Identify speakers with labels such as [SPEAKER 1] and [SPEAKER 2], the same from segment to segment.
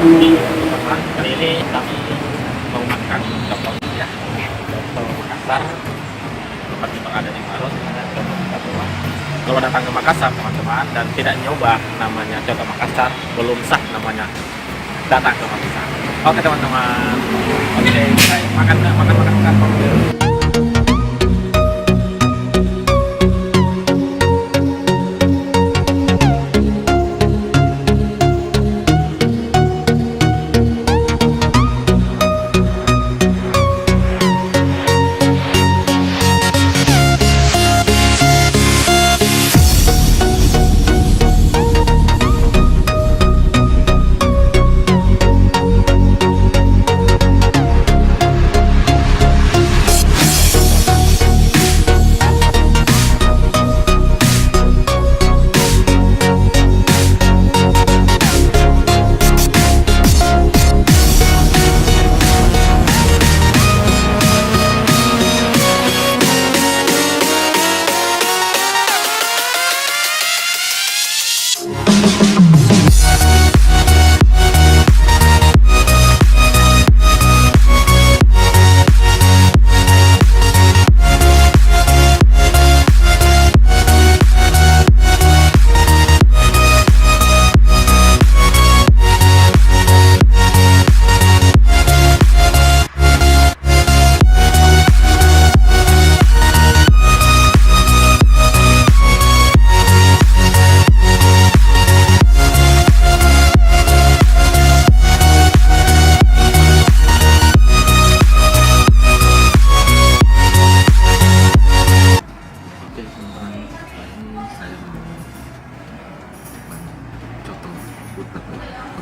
[SPEAKER 1] Teman-teman, kali ini kami mau makan coto ya, coto Makassar. Tempat yang berada di Maros, coto Makassar. Kalau datang ke Makassar teman-teman dan tidak nyoba namanya coto Makassar, belum sah namanya datang ke Makassar. Oke teman-teman, oke kita makan.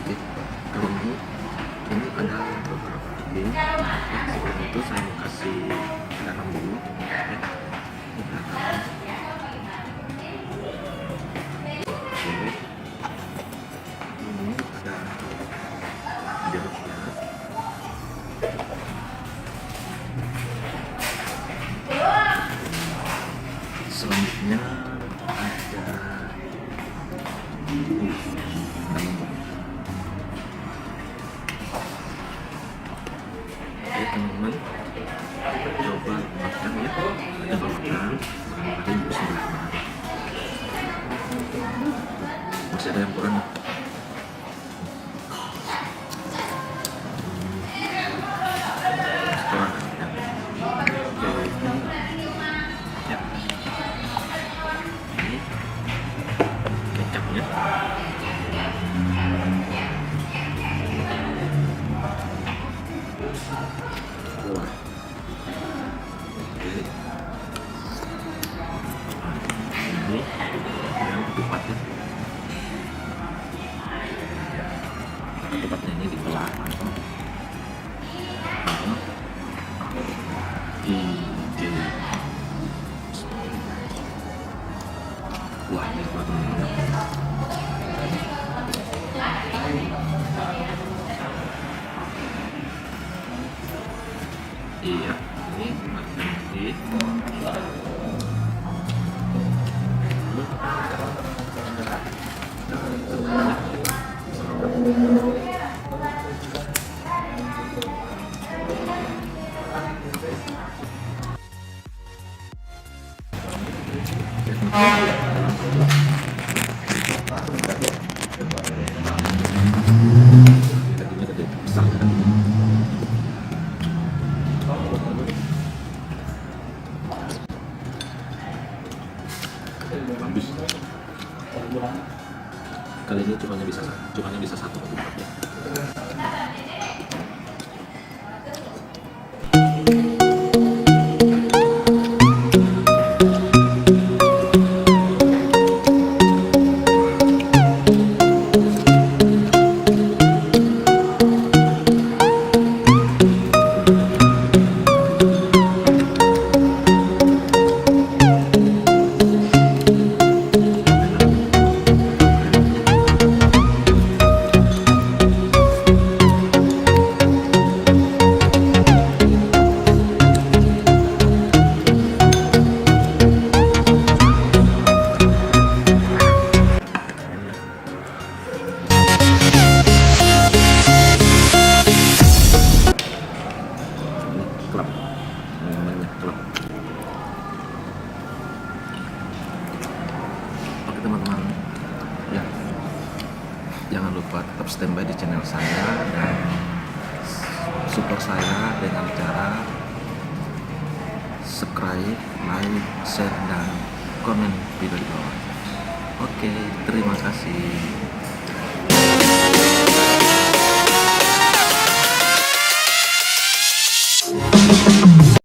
[SPEAKER 1] Oke, kalau ini ada beberapa topping ya, sebelum itu saya mau kasih garam dulu ya. Ini garam. Oke, ini ada jeruknya. Selanjutnya ada teman-teman, kita coba makan ya. Ada bawang, ada yang sebelah, masih ada yang kurang. Kurang ya. Ya. Ini kecapnya. Wah. Ini yang ketupatnya. Ketupatnya ini dibelah. Wah, ini teman-teman. Iya, ini makan ini. Habis. Kali ini cumanya bisa satu ya.
[SPEAKER 2] tetap standby di channel saya dan support saya dengan cara subscribe, like, share, dan komen video di bawah. Oke, terima kasih.